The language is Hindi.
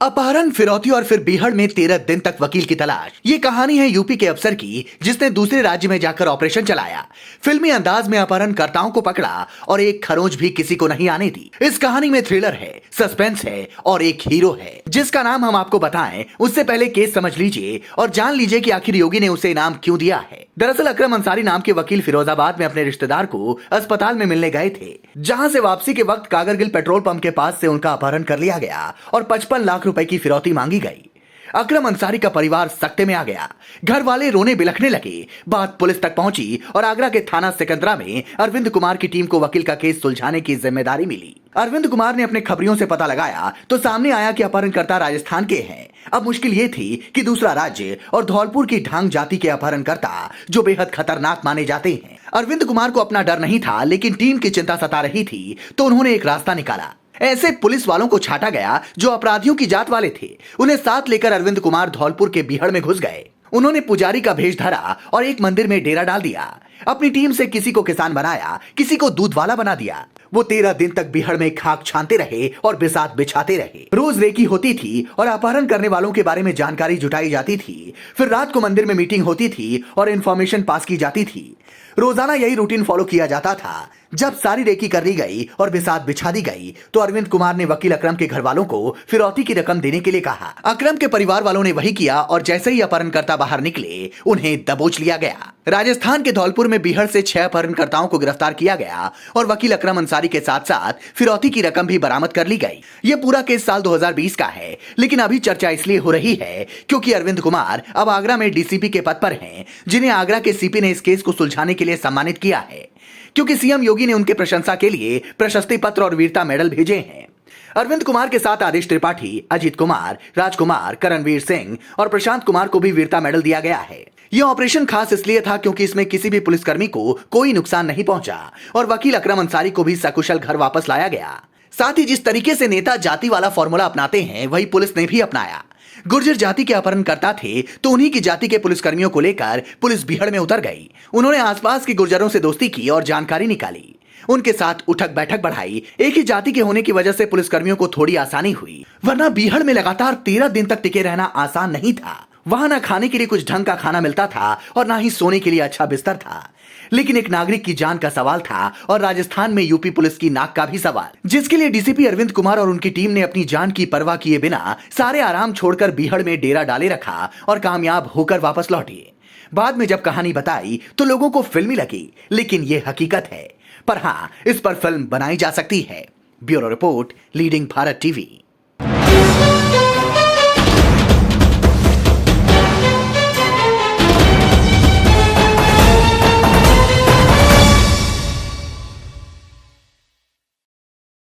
अपहरण, फिरौती और फिर बीहड़ में 13 दिन तक वकील की तलाश। ये कहानी है यूपी के अफसर की जिसने दूसरे राज्य में जाकर ऑपरेशन चलाया, फिल्मी अंदाज में अपहरणकर्ताओं को पकड़ा और एक खरोंच भी किसी को नहीं आने दी। इस कहानी में थ्रिलर है, सस्पेंस है और एक हीरो है जिसका नाम हम आपको बताएं उससे पहले केस समझ लीजिए और जान लीजिए कि आखिर योगी ने उसे इनाम क्यों दिया है। दरअसल अकरम अंसारी नाम के वकील फिरोजाबाद में अपने रिश्तेदार को अस्पताल में मिलने गए थे, जहां से वापसी के वक्त कागरगिल पेट्रोल पंप के पास से उनका अपहरण कर लिया गया और 55 लाख रुपए की फिरौती मांगी गई। अकरम अंसारी का परिवार सख्ते में आ गया, घर वाले रोने बिलखने लगे। बात पुलिस तक पहुंची और आगरा के थाना सिकंदरा में अरविंद कुमार की टीम को वकील का केस सुलझाने की जिम्मेदारी मिली। अरविंद कुमार ने अपने खबरियों से पता लगाया तो सामने आया कि अपहरणकर्ता राजस्थान के हैं। अब मुश्किल ये थी कि दूसरा राज्य और धौलपुर की ढांग जाति के अपहरणकर्ता जो बेहद खतरनाक माने जाते हैं। अरविंद कुमार को अपना डर नहीं था, लेकिन टीम की चिंता सता रही थी, तो उन्होंने एक रास्ता निकाला। ऐसे पुलिस वालों को छाटा गया जो अपराधियों की जात वाले थे। उन्हें साथ लेकर अरविंद कुमार धौलपुर के बीहड़ में घुस गए। उन्होंने पुजारी का भेष धरा और एक मंदिर में डेरा डाल दिया। अपनी टीम से किसी को किसान बनाया, किसी को दूध वाला बना दिया। वो 13 दिन तक बीहड़ में खाक छानते रहे और बिसात बिछाते रहे। रोज रेकी होती थी और अपहरण करने वालों के बारे में जानकारी जुटाई जाती थी। फिर रात को मंदिर में मीटिंग होती थी और इन्फॉर्मेशन पास की जाती थी। रोजाना यही रूटीन फॉलो किया जाता था। जब सारी रेकी कर ली गई और बिसात बिछा दी गई तो अरविंद कुमार ने वकील अकरम के घर वालों को फिरौती की रकम देने के लिए कहा। अकरम के परिवार वालों ने वही किया और जैसे ही अपहरणकर्ता बाहर निकले उन्हें दबोच लिया गया। राजस्थान के धौलपुर में बीहड़ से 6 अपहरणकर्ताओं को गिरफ्तार किया गया और वकील अकरम अंसारी के साथ साथ फिरौती की रकम भी बरामद कर ली गई। ये पूरा केस साल 2020 का है, लेकिन अभी चर्चा इसलिए हो रही है क्योंकि अरविंद कुमार अब आगरा में डीसीपी के पद पर हैं, जिन्हें आगरा के सीपी ने इस केस को सुलझाने के लिए सम्मानित किया है, क्योंकि सीएम योगी ने उनके प्रशंसा के लिए प्रशस्ति पत्र और वीरता मेडल भेजे हैं। अरविंद कुमार के साथ आदेश त्रिपाठी, अजीत कुमार, राजकुमार, करणवीर सिंह और प्रशांत कुमार को भी वीरता मेडल दिया गया है। यह ऑपरेशन खास इसलिए था क्योंकि इसमें किसी भी पुलिसकर्मी को कोई नुकसान नहीं पहुंचा और वकील अकरम अंसारी को भी सकुशल घर वापस लाया गया। साथ ही जिस तरीके से नेता जाति वाला फॉर्मूला अपनाते हैं वही पुलिस ने भी अपनाया। गुर्जर जाति के अपहरणकर्ता थे तो उन्हीं की जाति के पुलिसकर्मियों को लेकर पुलिस बीहड़ में उतर गई। उन्होंने आसपास के गुर्जरों से दोस्ती की और जानकारी निकाली, उनके साथ उठक बैठक बढ़ाई। एक ही जाति के होने की वजह से पुलिसकर्मियों को थोड़ी आसानी हुई, वरना बीहड़ में लगातार 13 दिन तक टिके रहना आसान नहीं था। वहां ना खाने के लिए कुछ ढंग का खाना मिलता था और ना ही सोने के लिए अच्छा बिस्तर था। लेकिन एक नागरिक की जान का सवाल था और राजस्थान में यूपी पुलिस की नाक का भी सवाल, जिसके लिए डीसीपी अरविंद कुमार और उनकी टीम ने अपनी जान की परवाह किए बिना सारे आराम छोड़कर बीहड़ में डेरा डाले रखा और कामयाब होकर वापस लौटे। बाद में जब कहानी बताई तो लोगों को फिल्मी लगी, लेकिन ये हकीकत है। पर हाँ, इस पर फिल्म बनाई जा सकती है। Bureau report, leading Bharat TV.